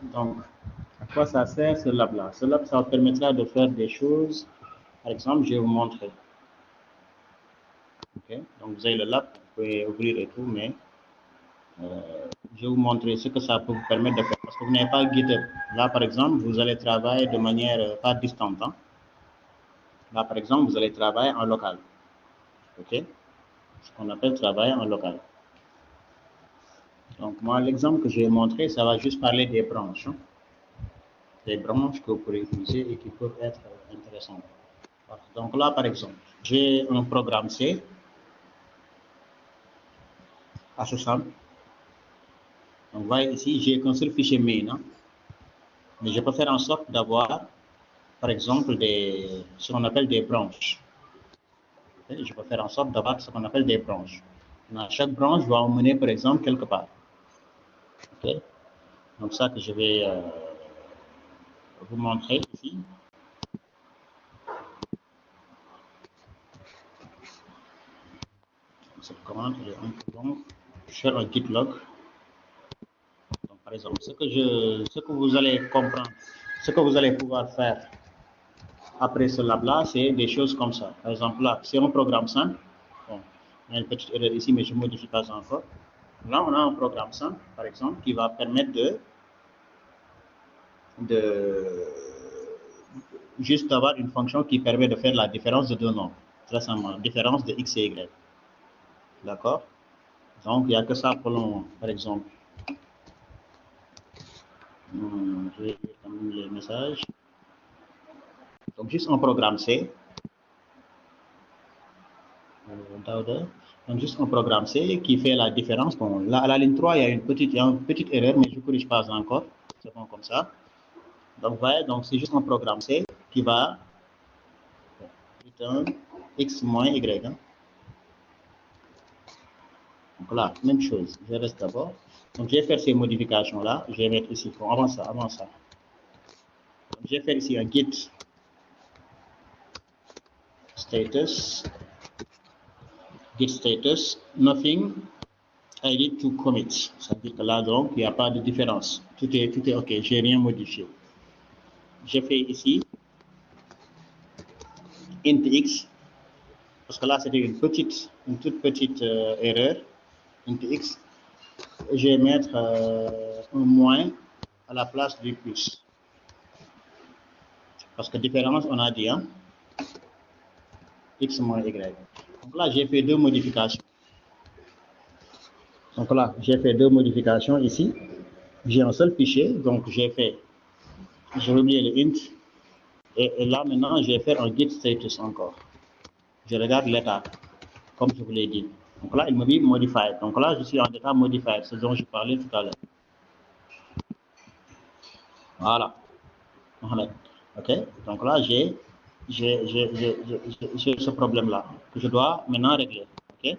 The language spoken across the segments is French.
Donc, à quoi ça sert ce lab-là? Ce lab, ça vous permettra de faire des choses. Par exemple, je vais vous montrer. Okay? Donc, vous avez le lab, vous pouvez ouvrir et tout, mais je vais vous montrer ce que ça peut vous permettre de faire. Parce que vous n'avez pas GitHub. Là, par exemple, vous allez travailler de manière pas distante. Hein? Là, par exemple, vous allez travailler en local. OK? Ce qu'on appelle travailler en local. Donc, moi, l'exemple que je vais montrer, ça va juste parler des branches. Hein? Des branches que vous pourrez utiliser et qui peuvent être intéressantes. Voilà. Donc là, par exemple, j'ai un programme C, assez simple. Donc, vous voyez ici, j'ai qu'un seul fichier main. Hein? Mais je peux faire en sorte d'avoir, par exemple, ce qu'on appelle des branches. Okay? Je peux faire en sorte d'avoir ce qu'on appelle des branches. Dans chaque branche va emmener, par exemple, quelque part. Okay? Donc, ça que je vais vous montrer ici. Cette commande est un peu longue. Je fais un git log. Donc, par exemple, ce que vous allez comprendre, ce que vous allez pouvoir faire après ce lab-là, c'est des choses comme ça. Par exemple, là, c'est un programme simple. Bon, il y a une petite erreur ici, mais je ne modifie pas encore. Là, on a un programme simple, par exemple, qui va permettre de juste d'avoir une fonction qui permet de faire la différence de deux nombres. Très simplement, différence de x et y. D'accord? Donc, il n'y a que ça pour le moment. Par exemple, je vais lire quand même les messages. Donc, juste un programme C. Donc, juste un programme C qui fait la différence. Bon, là, à la ligne 3, il y a une petite erreur, mais je ne corrige pas encore. C'est bon comme ça. Donc, voyez, donc c'est juste un programme C qui va return x moins y. Hein. Donc là, même chose. Je reste d'abord. Donc, je vais faire ces modifications-là. Je vais mettre ici. Bon, avant ça. Donc, je vais faire ici un git status. Git status, nothing I need to commit. Ça veut dire que là, donc, il n'y a pas de différence. Tout est OK. Je n'ai rien modifié. J'ai fait ici int x, parce que là, c'était une toute petite erreur. Int x. Je vais mettre un moins à la place du plus. Parce que différence, on a dit, hein, x moins y. Donc là, j'ai fait deux modifications. Donc là, j'ai fait deux modifications ici. J'ai un seul fichier, donc j'ai oublié le int. Et là, maintenant, je vais faire un git status encore. Je regarde l'état, comme je vous l'ai dit. Donc là, il me dit modified. Donc là, je suis en état modified, ce dont je parlais tout à l'heure. Voilà. OK. Donc là, j'ai ce problème-là que je dois maintenant régler. OK.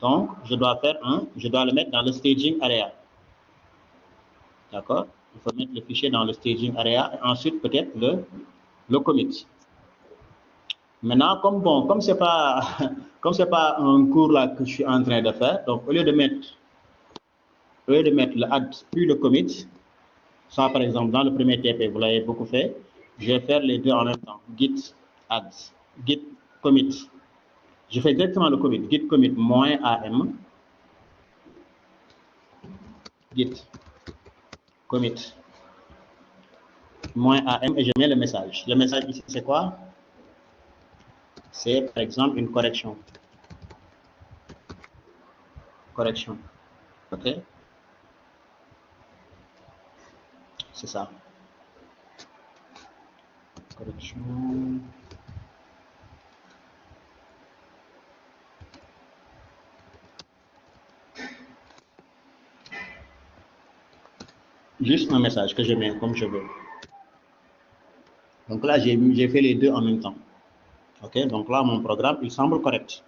Donc, je dois le mettre dans le staging area. D'accord. Il faut mettre le fichier dans le staging area et ensuite peut-être le commit. Maintenant, comme c'est pas un cours là que je suis en train de faire, donc au lieu de mettre le add puis le commit, ça par exemple dans le premier TP vous l'avez beaucoup fait, je vais faire les deux en même temps. Git add, git commit. Je fais directement le commit. Git commit moins am, git commit moins am et je mets le message. Le message ici c'est quoi? C'est par exemple une correction. Correction. OK? C'est ça. Correction. Juste un message que je mets comme je veux. Donc là, j'ai fait les deux en même temps. OK? Donc là, mon programme, il semble correct.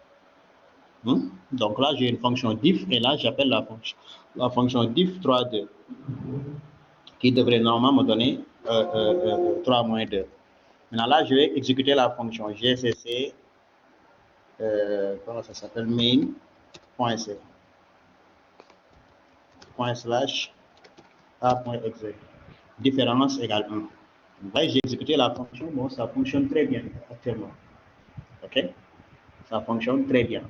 Donc là, j'ai une fonction diff et là, j'appelle la fonction diff 3.2 qui devrait normalement me donner 3 moins 2. Maintenant là, je vais exécuter la fonction gcc, comment ça s'appelle, main.c, A.exe. Différence égale 1. Vous voyez, j'ai exécuté la fonction, bon, ça fonctionne très bien actuellement. OK? Ça fonctionne très bien.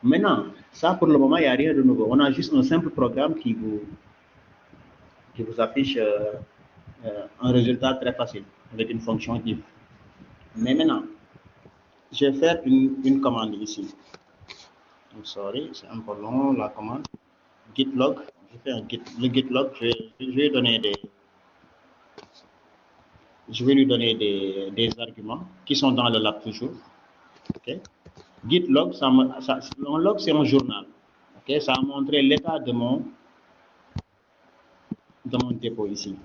Maintenant, ça pour le moment, il n'y a rien de nouveau. On a juste un simple programme qui vous affiche un résultat très facile avec une fonction div. Mais maintenant, je vais faire une commande ici. I'm sorry, c'est un peu long la commande. Git log, je fais un git, le git log, je vais donner des arguments qui sont dans le lab toujours. Okay. Git log, un log c'est un journal. Okay. Ça a montré l'état de mon dépôt ici.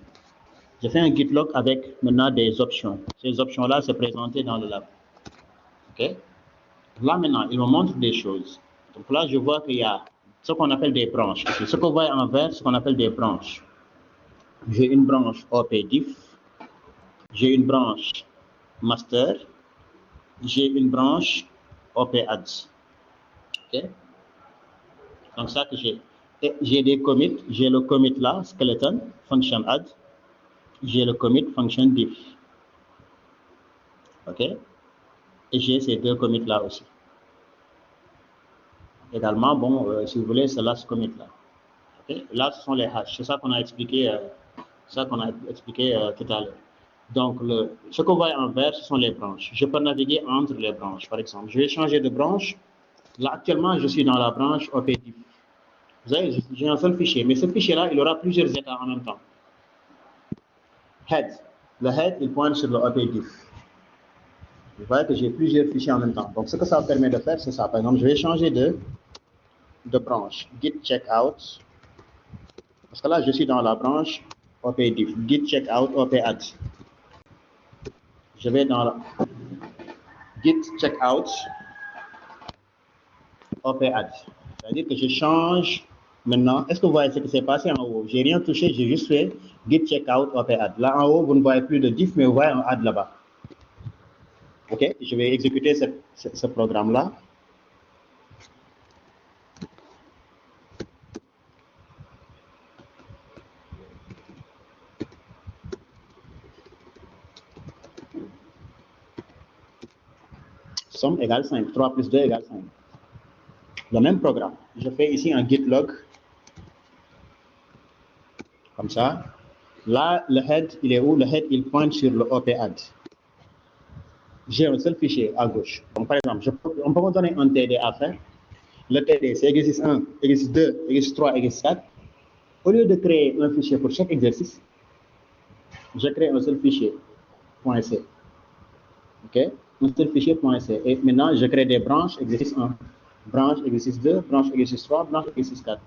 Je fais un git log avec maintenant des options. Ces options-là se présentaient dans le lab. Okay. Là maintenant, il me montre des choses. Donc là, je vois qu'il y a ce qu'on appelle des branches. Ce qu'on voit en vert, ce qu'on appelle des branches. J'ai une branche OPDIF, j'ai une branche master, j'ai une branche OPAds. Okay. Donc ça que j'ai. J'ai des commits, j'ai le commit là, skeleton, function add, j'ai le commit function diff. OK? Et j'ai ces deux commits là aussi. Également, bon, si vous voulez, c'est last commit là. Okay? Là, ce sont les hashes. C'est ça qu'on a expliqué, tout à l'heure. Donc, ce qu'on voit en vert, ce sont les branches. Je peux naviguer entre les branches, par exemple. Je vais changer de branche. Là, actuellement, je suis dans la branche OPDIF. Vous voyez, j'ai un seul fichier, mais ce fichier-là, il aura plusieurs états en même temps. Head. Le head, il pointe sur le OPDIF. Vous voyez que j'ai plusieurs fichiers en même temps. Donc, ce que ça permet de faire, c'est ça. Par exemple, je vais changer de branche. Git checkout. Parce que là, je suis dans la branche OPDIF. Git checkout OPAD. Je vais dans la Git checkout OPAD. C'est-à-dire que je change maintenant. Est-ce que vous voyez ce qui s'est passé en haut? J'ai rien touché, j'ai juste fait Git checkout OPAD. Là, en haut, vous ne voyez plus de diff, mais vous voyez un add là-bas. OK, je vais exécuter ce programme-là. Somme égale 5. 3 plus 2 égale 5. Le même programme. Je fais ici un git log. Comme ça. Là, le head, il est où? Le head, il pointe sur le OPAD. J'ai un seul fichier à gauche. Donc, par exemple, on peut me donner un TD à faire. Le TD, c'est exercice 1, exercice 2, exercice 3, exercice 4. Au lieu de créer un fichier pour chaque exercice, je crée un seul fichier, .c. OK? Un seul fichier, .c. Et maintenant, je crée des branches, exercice 1, branche, exercice 2, branche, exercice 3, branche, exercice 4.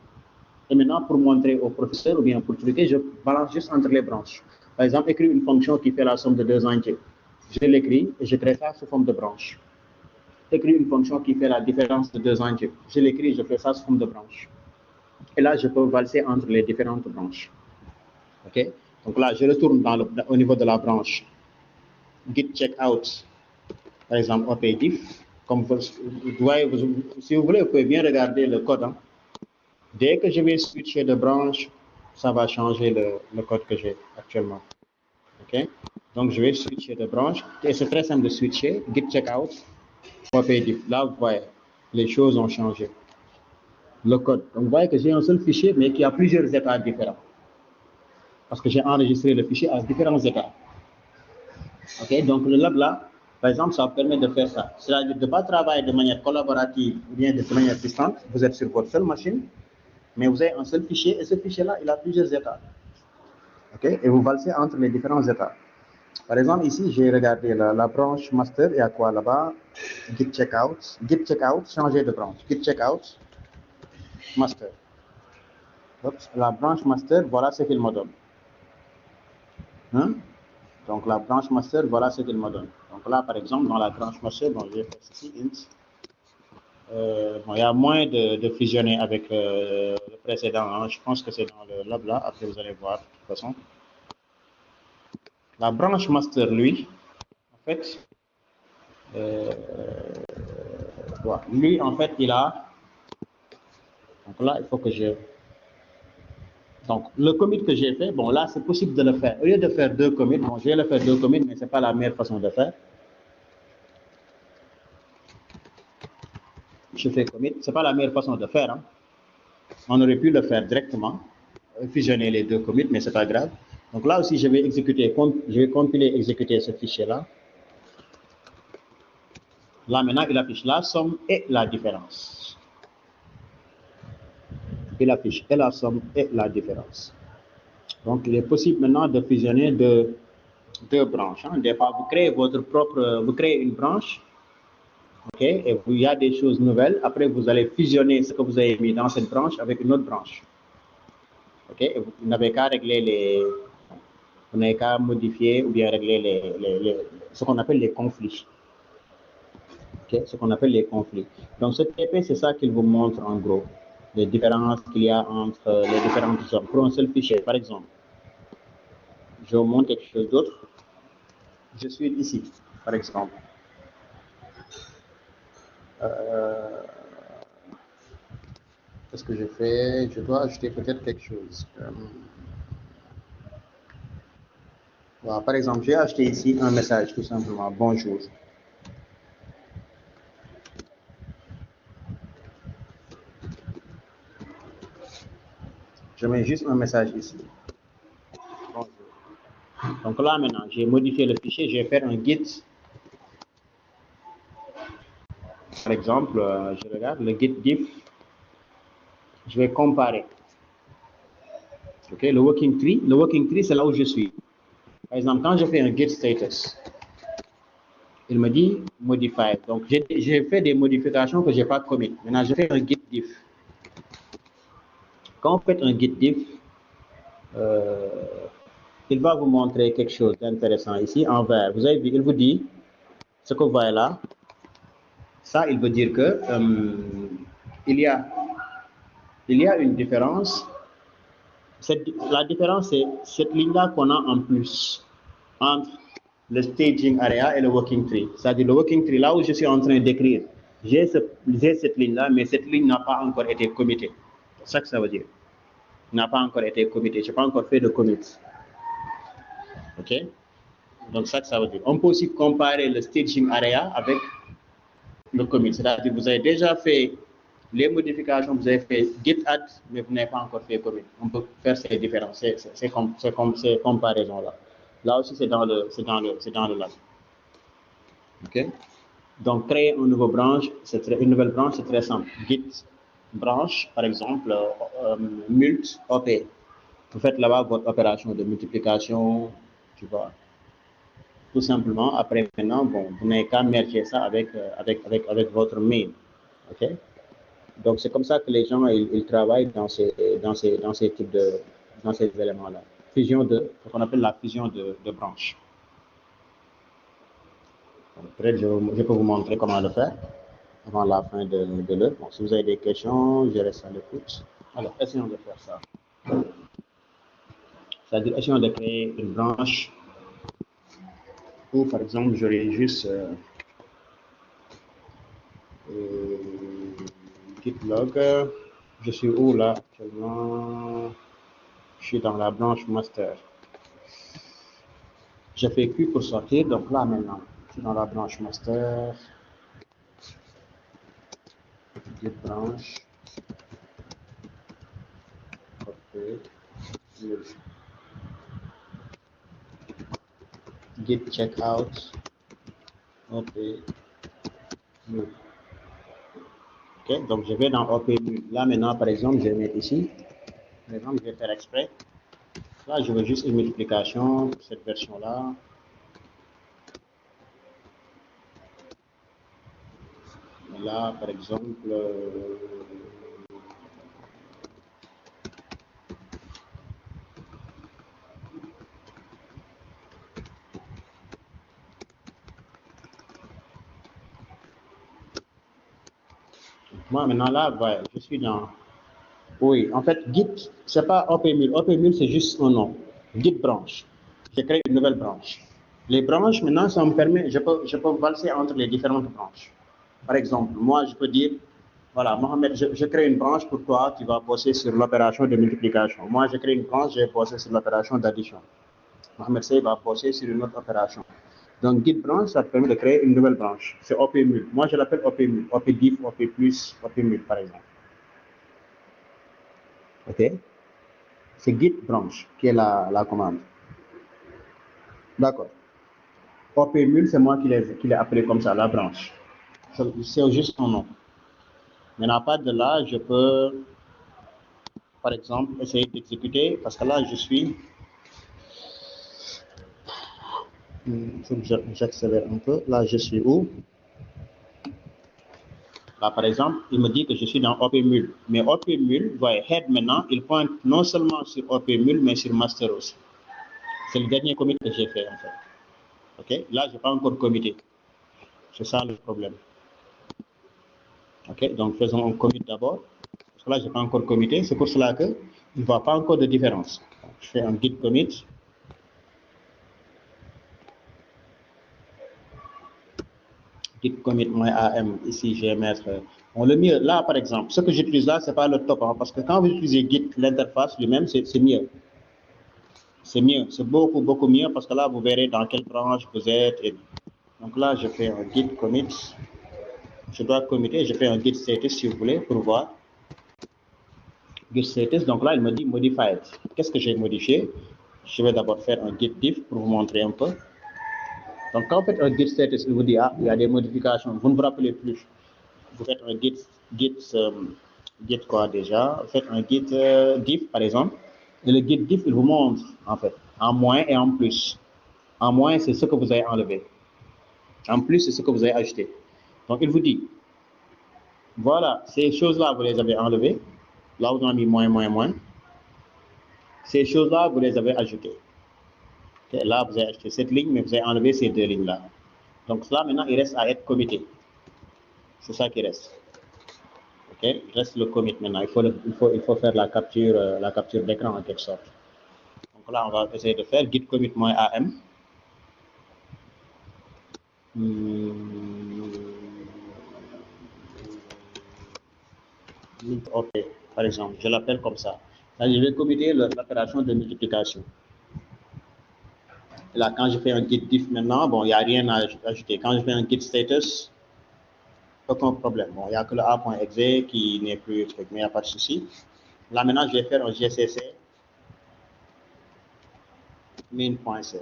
Et maintenant, pour montrer au professeur ou bien pour truquer, je balance juste entre les branches. Par exemple, écrire une fonction qui fait la somme de deux entiers. Je l'écris et je crée ça sous forme de branche. Écrire une fonction qui fait la différence de deux entiers. Je l'écris, je fais ça sous forme de branche. Et là, je peux valser entre les différentes branches. OK? Donc là, je retourne au niveau de la branche Git checkout, par exemple, OPDIF. Comme si vous voulez, vous pouvez bien regarder le code. Hein. Dès que je vais switcher de branche, ça va changer le code que j'ai actuellement. OK? Donc, je vais switcher de branche. Et c'est très simple de switcher. Git checkout, OPDIF. Là, vous voyez, les choses ont changé. Le code. Donc, vous voyez que j'ai un seul fichier, mais qui a plusieurs états différents. Parce que j'ai enregistré le fichier à différents états. OK? Donc, le lab là, par exemple, ça permet de faire ça. C'est-à-dire de ne pas travailler de manière collaborative ou bien de manière distante. Vous êtes sur votre seule machine, mais vous avez un seul fichier et ce fichier-là, il a plusieurs états. OK? Et vous valsez entre les différents états. Par exemple, ici, j'ai regardé la branche master. Il y a quoi là-bas? Git checkout. Git checkout, changer de branche. Git checkout, master. Oups, la branche master, voilà ce qu'il me donne. Hein? Donc, la branche master, voilà ce qu'il me donne. Donc là, par exemple, dans la branche master, bon, je vais faire ceci, int. Bon, il y a moins de fusionner avec le précédent. Hein. Je pense que c'est dans le lab là. Après, vous allez voir, de toute façon. La branche master, lui, en fait, lui, en fait, il a. Donc là, il faut que je. Donc, le commit que j'ai fait, bon, là, c'est possible de le faire. Au lieu de faire 2 commits, bon, je vais le faire 2 commits, mais ce n'est pas la meilleure façon de faire. Je fais commit, ce n'est pas la meilleure façon de faire. Hein. On aurait pu le faire directement, fusionner les 2 commits, mais ce n'est pas grave. Donc là aussi, je vais compiler, exécuter ce fichier-là. Là, maintenant, il affiche la somme et la différence. Il affiche et la somme et la différence. Donc, il est possible maintenant de fusionner deux branches. Hein. Des fois, vous créez une branche, ok, et il y a des choses nouvelles. Après, vous allez fusionner ce que vous avez mis dans cette branche avec une autre branche. Ok, et vous n'avez qu'à régler vous n'avez qu'à modifier ou bien régler ce qu'on appelle les conflits. Okay, ce qu'on appelle les conflits. Donc, ce TP, c'est ça qu'il vous montre en gros, les différences qu'il y a entre les différentes sommes. Pour un seul fichier, par exemple, je vous montre quelque chose d'autre. Je suis ici, par exemple. Qu'est-ce que je fais? Je dois ajouter peut-être quelque chose. Voilà, par exemple, j'ai acheté ici un message tout simplement. Bonjour. Je mets juste un message ici. Bonjour. Donc là maintenant, j'ai modifié le fichier, je vais faire un git. Par exemple, je regarde le git diff. Je vais comparer. Ok, le working tree, c'est là où je suis. Par exemple, quand je fais un git status, il me dit modify. Donc, j'ai fait des modifications que je n'ai pas commit. Maintenant, je fais un git diff. Quand vous faites un git diff, il va vous montrer quelque chose d'intéressant ici en vert. Vous avez vu, il vous dit ce que vous voyez là. Ça, il veut dire que il y a une différence. La différence, c'est cette ligne-là qu'on a en plus entre le staging area et le working tree. C'est-à-dire le working tree, là où je suis en train d'écrire, j'ai cette ligne-là, mais cette ligne n'a pas encore été committée. C'est ça que ça veut dire. N'a pas encore été committée. Je n'ai pas encore fait de commit. OK? Donc, ça que ça veut dire. On peut aussi comparer le staging area avec le commit. C'est-à-dire que vous avez déjà fait les modifications, vous avez fait git add, mais vous n'avez pas encore fait commit. On peut faire ces différences, ces comparaisons-là. Là aussi, c'est dans le lab. OK? Donc, créer une nouvelle branche, c'est très simple. Git branche, par exemple, mult op. Vous faites là-bas votre opération de multiplication, tu vois. Tout simplement, après maintenant, bon, vous n'avez qu'à merger ça avec votre main. OK? Donc, c'est comme ça que les gens ils travaillent dans ces types dans ces éléments-là. Ce qu'on appelle la fusion de branches. Peut-être je peux vous montrer comment le faire avant la fin de l'heure. Bon, si vous avez des questions, je reste à l'écoute. Alors, essayons de faire ça. C'est-à-dire, essayons de créer une branche où, par exemple, j'aurais juste git log. Je suis où là actuellement? Je suis dans la branche master. J'ai fait Q pour sortir, donc là maintenant, je suis dans la branche master. Git branche. Git checkout. Ok, donc je vais dans OP. Là maintenant, par exemple, je vais mettre ici. Par exemple, je vais faire exprès. Là, je veux juste une multiplication pour cette version-là. Là, par exemple, moi maintenant là, ouais, je suis dans. Oui, en fait, Git, c'est pas OPMule. OPMule, c'est juste un nom. Git branche. J'ai créé une nouvelle branche. Les branches, maintenant, ça me permet, je peux valser entre les différentes branches. Par exemple, moi, je peux dire, Voilà, Mohamed, je crée une branche pour toi, tu vas bosser sur l'opération de multiplication. Moi, je crée une branche, je vais bosser sur l'opération d'addition. Mohamed Sey va bosser sur une autre opération. Donc, guide branche, ça te permet de créer une nouvelle branche. C'est OP-MUL. Moi, je l'appelle OP-MUL. OP-DIF, OP+, OP-MUL, par exemple. OK? C'est guide branche qui est la commande. D'accord. OP-MUL, c'est moi qui l'ai appelé comme ça, la branche. C'est juste son nom. Maintenant, à partir de là, je peux, par exemple, essayer d'exécuter, parce que là, je suis. Il faut que j'accélère un peu. Là, je suis où? Là, par exemple, il me dit que je suis dans OP-MUL. Mais OP-MUL, voyez, head maintenant, il pointe non seulement sur OP-MUL, mais sur master aussi. C'est le dernier commit que j'ai fait, en fait. OK? Là, je n'ai pas encore commité. C'est ça le problème. OK? Donc, faisons un commit d'abord. Parce que là, je n'ai pas encore commité. C'est pour cela qu'il ne voit pas encore de différence. Donc, je fais un git commit. Git commit -am. Ici, je vais mettre. Bon, le mieux, là, par exemple, ce que j'utilise là, ce n'est pas le top. Hein, parce que quand vous utilisez Git, l'interface lui-même, c'est mieux. C'est mieux. C'est beaucoup, beaucoup mieux. Parce que là, vous verrez dans quelle branche vous êtes. Et donc là, je fais un git commit. Je dois committer. Je fais un git status si vous voulez pour voir. Git status. Donc là, il me dit modified. Qu'est-ce que j'ai modifié? Je vais d'abord faire un git diff pour vous montrer un peu. Donc quand vous faites un git status, il vous dit, ah, il y a des modifications. Vous ne vous rappelez plus. Vous faites un git quoi déjà? Vous faites un git diff par exemple. Et le git diff, il vous montre en fait en moins et en plus. En moins, c'est ce que vous avez enlevé. En plus, c'est ce que vous avez ajouté. Donc il vous dit, voilà, ces choses-là, vous les avez enlevées. Là, vous en avez mis moins, moins, moins. Ces choses-là, vous les avez ajoutées. Okay, là, vous avez ajouté cette ligne, mais vous avez enlevé ces deux lignes-là. Donc là, maintenant, il reste à être commité. C'est ça qui reste. Ok, il reste le commit maintenant. Il faut faire la capture d'écran en quelque sorte. Donc là, on va essayer de faire git commit -am. Ok, par exemple, je l'appelle comme ça. Là, je vais committer l'opération de multiplication. Là, quand je fais un git diff maintenant, bon, il n'y a rien à ajouter. Quand je fais un git status, aucun problème. Bon, il n'y a que le a.exe qui n'est plus truc, mais il n'y a pas de souci. Là, maintenant, je vais faire un gcc min.c.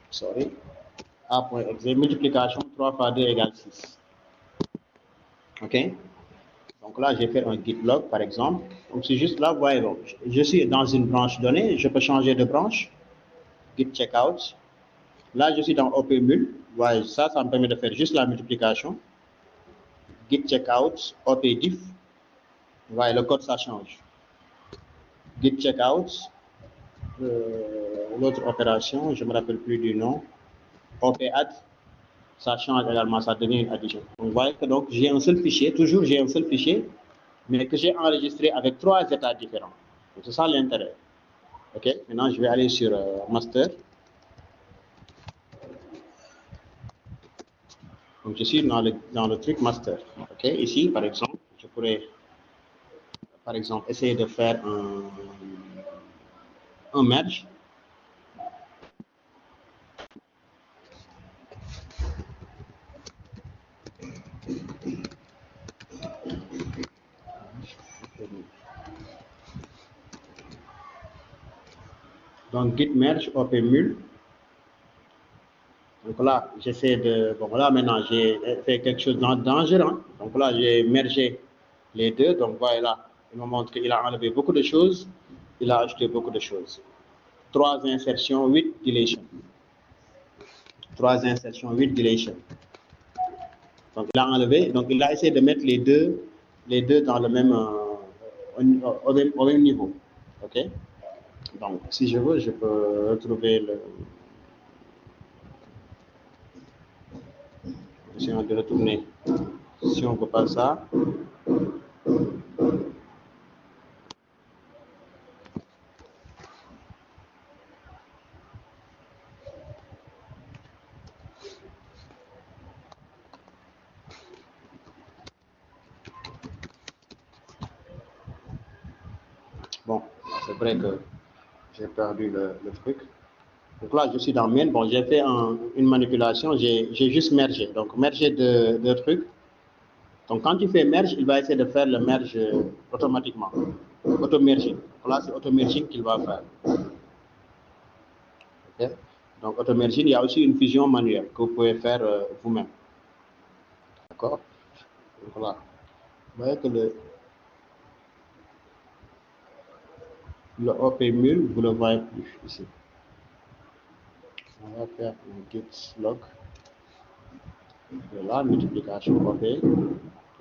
Sorry. A.exe, multiplication 3 fois 2 égale 6. OK? Donc là, je vais faire un git log, par exemple. Donc c'est juste là, vous voyez, donc, je suis dans une branche donnée, je peux changer de branche. Git checkout. Là, je suis dans OP-MUL. Voyez, ça me permet de faire juste la multiplication. Git checkout, OP-diff. Voyez, le code, ça change. Git checkout, l'autre opération, je ne me rappelle plus du nom. OP-add, ça change également, ça devient une addition. Donc, vous voyez que donc j'ai un seul fichier, toujours j'ai un seul fichier, mais que j'ai enregistré avec 3 états différents. C'est ça l'intérêt. OK, maintenant je vais aller sur master. Donc je suis dans le truc master. OK, ici par exemple, je pourrais par exemple essayer de faire un merge. Donc git merge op-mul. Donc là, j'essaie de. Bon, là maintenant, j'ai fait quelque chose de dangereux. Donc là, j'ai mergé les deux. Donc voilà, il me montre qu'il a enlevé beaucoup de choses. Il a ajouté beaucoup de choses. 3 insertions, 8 deletions. 3 insertions, 8 deletions. Donc il a enlevé. Donc il a essayé de mettre les deux dans le même, au même niveau. OK? Donc si je veux, je peux retrouver le. Si on veut retourner. Si on ne veut pas ça. vrai que j'ai perdu le truc. Donc là, je suis dans main. Bon, j'ai fait une manipulation. J'ai juste mergé. Donc, merger de trucs. Donc, quand tu fais merge, il va essayer de faire le merge automatiquement. Auto-merging. Là, c'est auto-merging qu'il va faire. Okay. Donc, auto-merging, il y a aussi une fusion manuelle que vous pouvez faire vous-même. D'accord. Donc, voilà. Vous voyez que le OP mul, vous le voyez plus ici. On va faire un git log. De là, multiplication OP, head,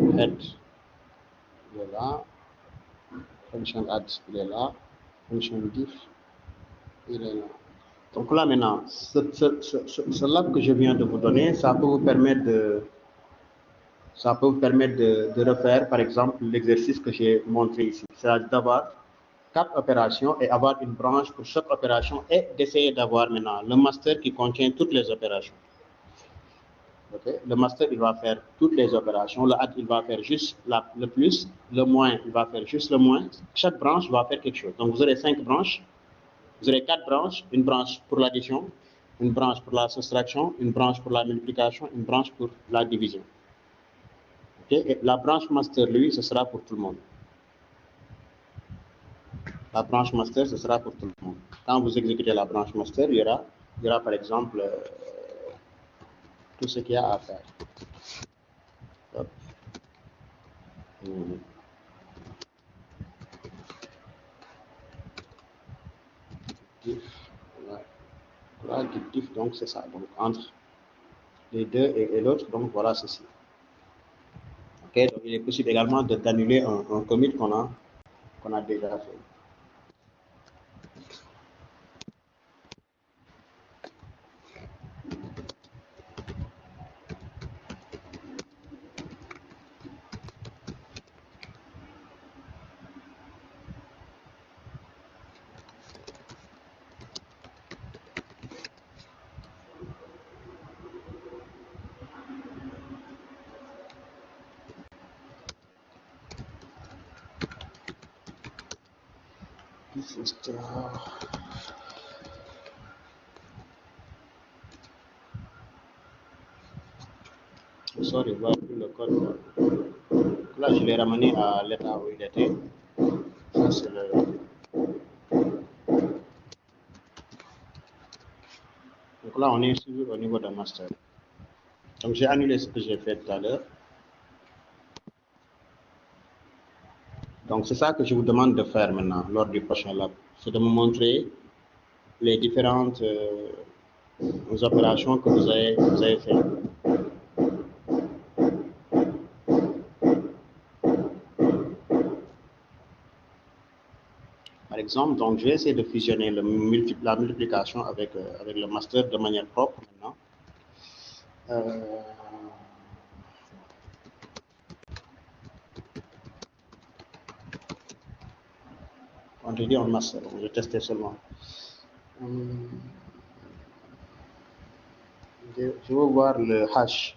il est là, function add, il est là, function diff, il est là. Donc là maintenant, ce log que je viens de vous donner, ça peut vous permettre de refaire par exemple l'exercice que j'ai montré ici. C'est-à-dire d'avoir 4 opérations et avoir une branche pour chaque opération et d'essayer d'avoir maintenant le master qui contient toutes les opérations. Okay. Le master, il va faire toutes les opérations. Le add, il va faire juste le plus. Le moins, il va faire juste le moins. Chaque branche va faire quelque chose. Donc, vous aurez 5 branches. Vous aurez 4 branches. Une branche pour l'addition, une branche pour la soustraction, une branche pour la multiplication, une branche pour la division. Okay. Et la branche master, lui, ce sera pour tout le monde. La branche master, ce sera pour tout le monde. Quand vous exécutez la branche master, il y aura par exemple tout ce qu'il y a à faire. Voilà, diff, donc c'est ça. Donc entre les deux et l'autre, donc voilà ceci. Ok, donc il est possible également d'annuler un commit qu'on a déjà fait. Sorry, voir le code. Là, je l'ai ramené à l'état où il était. Ça, c'est le. Donc là, on est toujours au niveau de master. Donc j'ai annulé ce que j'ai fait tout à l'heure. Donc c'est ça que je vous demande de faire maintenant lors du prochain lab. C'est de me montrer les différentes opérations que vous avez faites. Par exemple, donc je vais essayer de fusionner la multiplication avec le master de manière propre maintenant. On dit en master, donc je vais tester seulement. Je veux voir le hash.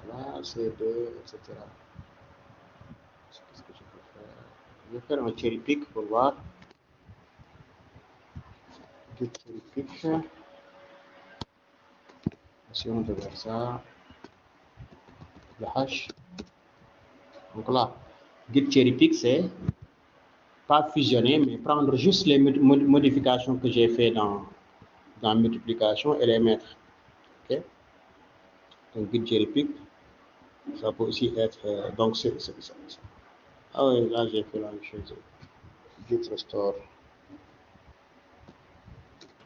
Là, C2, etc. Qu'est-ce que je peux faire? Je vais faire un cherry pick pour voir. Git cherry pick. Si on veut voir ça, le hash. Donc là, git cherry pick, c'est pas fusionner, mais prendre juste les modifications que j'ai fait dans multiplication et les mettre. Ok. Donc git cherry pick, ça peut aussi être. Donc c'est ça. Ah oui, là j'ai fait la même chose. Git restore.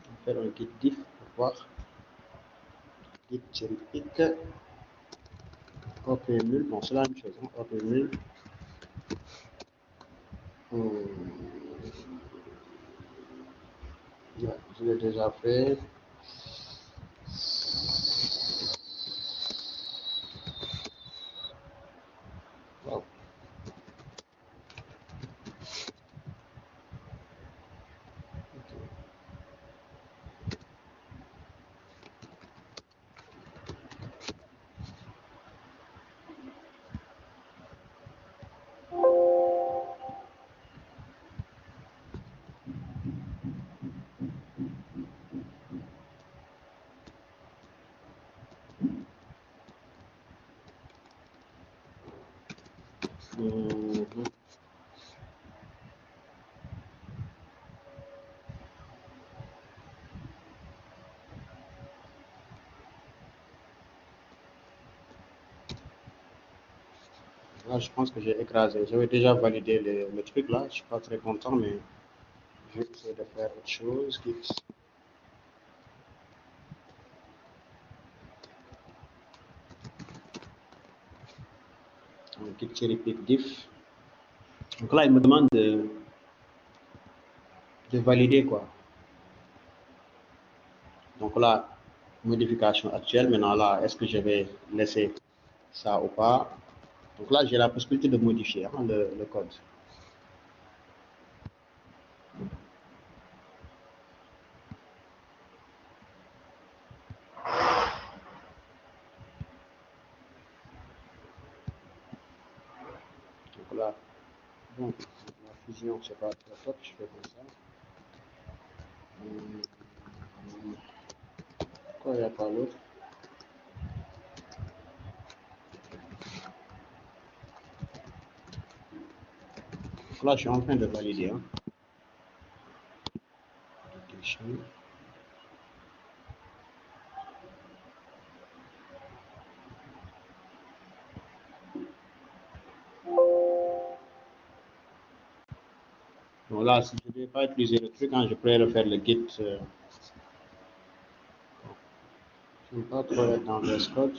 On va faire un git diff pour voir. Git cherry pick. OP nul, bon c'est la même chose. Hein. OP nul. Yeah, je l'ai déjà fait. Wow. Mhm. Là, je pense que j'ai écrasé. J'avais déjà validé le truc là. Je suis pas très content, mais je vais essayer de faire autre chose. Un git cherry pick diff. Donc là, il me demande de valider quoi. Donc là, modification actuelle. Maintenant là, est-ce que je vais laisser ça ou pas? Donc là, j'ai la possibilité de modifier hein, le code. Donc là, bon, la fusion, c'est pas très top, je fais comme ça. Pourquoi il n'y a pas l'autre? Donc là, je suis en train de valider. Hein. Donc là, si je ne vais pas utiliser le truc, hein, je pourrais le faire le git. Je ne vais pas trop être dans le code.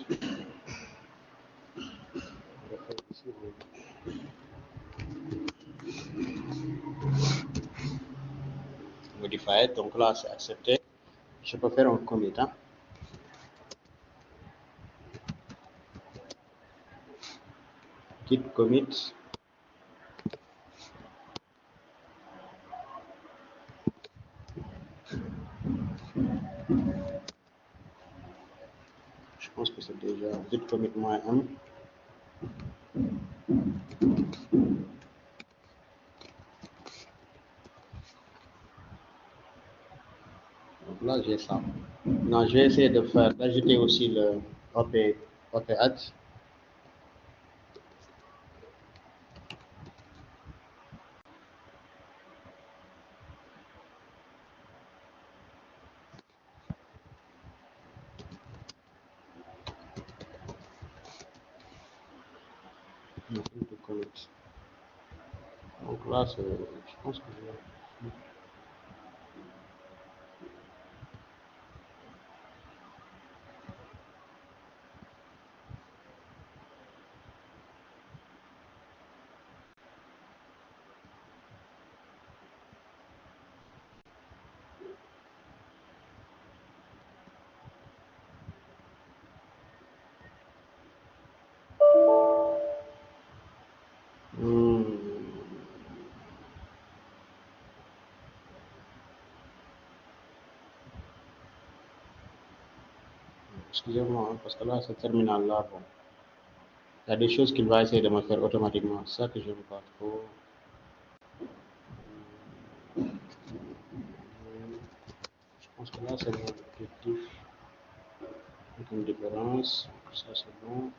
Modify. Donc là, c'est accepté. Je peux faire un commit. Hein. Git commit. Je pense que c'est déjà git commit -1. Donc là, j'ai ça. Non, je vais essayer de faire, d'ajouter aussi le OP add. Donc là, je pense que excusez-moi, hein, parce que là, ce terminal-là, bon, il y a des choses qu'il va essayer de me faire automatiquement. C'est ça que je n'aime pas trop. Je pense que là, c'est mon objectif. Aucune différence. Ça, c'est bon.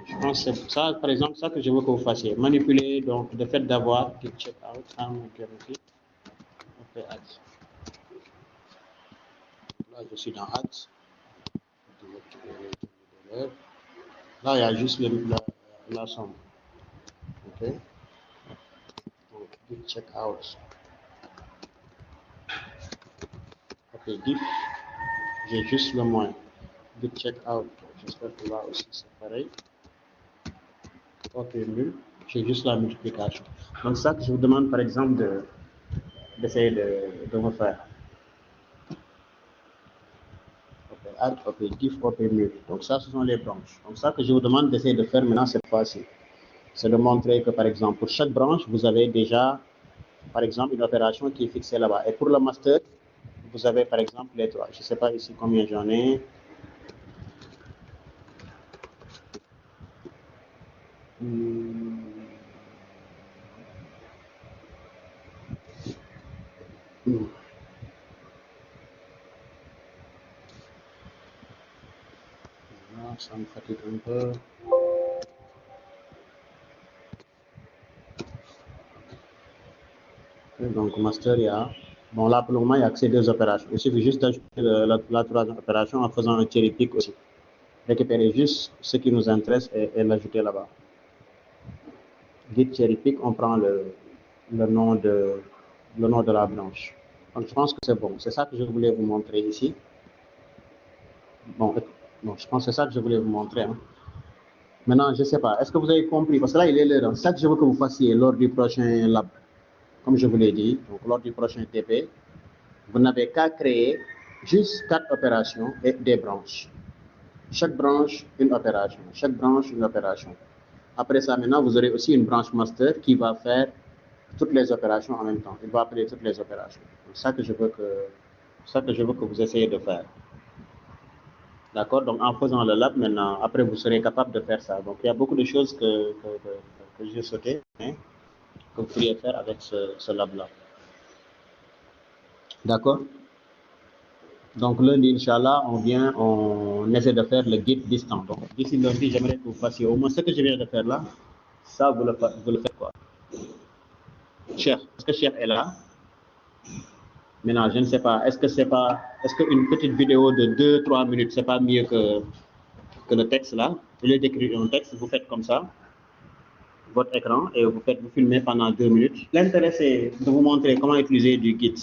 Je pense que c'est ça, par exemple, ça que je veux que vous fassiez. Manipuler, donc, le fait d'avoir git checkout, guarantee, ok, add. Là, je suis dans add. Là, il y a juste la somme. Ok. Donc, git checkout. Ok, diff. J'ai juste le moins. Git checkout. J'espère que là aussi c'est pareil. Ok, nul. J'ai juste la multiplication. Donc, ça que je vous demande, par exemple, d'essayer de me faire. Ok, add, ok, diff, ok, nul. Donc, ça, ce sont les branches. Donc, ça que je vous demande d'essayer de faire maintenant cette fois-ci. C'est de montrer que, par exemple, pour chaque branche, vous avez déjà, par exemple, une opération qui est fixée là-bas. Et pour le master, vous avez, par exemple, les trois. Je ne sais pas ici combien j'en ai. Hmm. Hmm. ça me fatigue un peu. Donc, master, il y a... Bon, là, pour le moment, il n'y a que ces deux opérations. Il suffit juste d'ajouter la troisième opération en faisant un cherry pick aussi. Récupérer juste ce qui nous intéresse et l'ajouter là-bas. Git cherry pick, on prend le nom de la branche. Donc, je pense que c'est bon. C'est ça que je voulais vous montrer ici. Bon, je pense que c'est ça que je voulais vous montrer. Hein. Maintenant, je ne sais pas. Est-ce que vous avez compris? Parce que là, il est l'heure. C'est ça que je veux que vous fassiez lors du prochain lab. Comme je vous l'ai dit, donc lors du prochain TP, vous n'avez qu'à créer juste 4 opérations et des branches. Chaque branche, une opération. Chaque branche, une opération. Après ça, maintenant, vous aurez aussi une branche master qui va faire toutes les opérations en même temps. Il va appeler toutes les opérations. C'est ça que je veux que vous essayez de faire. D'accord? Donc, en faisant le lab, maintenant, après, vous serez capable de faire ça. Donc, il y a beaucoup de choses que j'ai sautées, hein, que vous pourriez faire avec ce lab-là. D'accord? Donc, lundi, Inch'Allah, on essaie de faire le guide distant. Donc, d'ici lundi, j'aimerais que vous fassiez au moins ce que je viens de faire là. Ça, vous le faites quoi? Cher, est-ce que Cher est là? Maintenant, je ne sais pas. Est-ce qu'une petite vidéo de 2-3 minutes, c'est pas mieux que le texte là? Au lieu d'écrire un texte, vous faites comme ça, votre écran, et vous filmez pendant 2 minutes. L'intérêt, c'est de vous montrer comment utiliser du guide.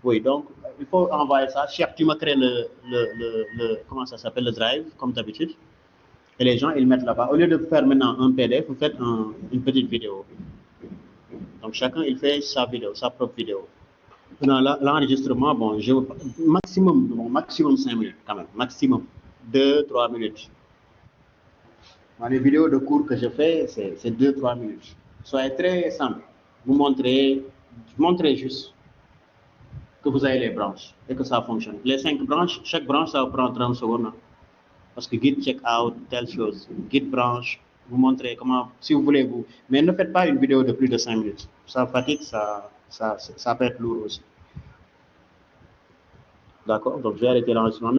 Oui, donc, il faut envoyer ça. Cher, tu me crées comment ça s'appelle, le drive, comme d'habitude. Et les gens, ils mettent là-bas. Au lieu de faire maintenant un PDF, vous faites une petite vidéo. Donc, chacun, il fait sa vidéo, sa propre vidéo. Dans l'enregistrement, bon, maximum 5 minutes quand même, maximum 2-3 minutes. Dans les vidéos de cours que je fais, c'est 2-3 minutes. Soyez très simple. Vous montrez juste que vous avez les branches et que ça fonctionne. Les 5 branches, chaque branche, ça va prendre 30 secondes. Parce que guide check out, telle chose, guide branche, vous montrez comment, si vous voulez vous. Mais ne faites pas une vidéo de plus de 5 minutes. Ça fatigue, ça peut être lourd aussi. D'accord? Donc, je vais arrêter l'enregistrement.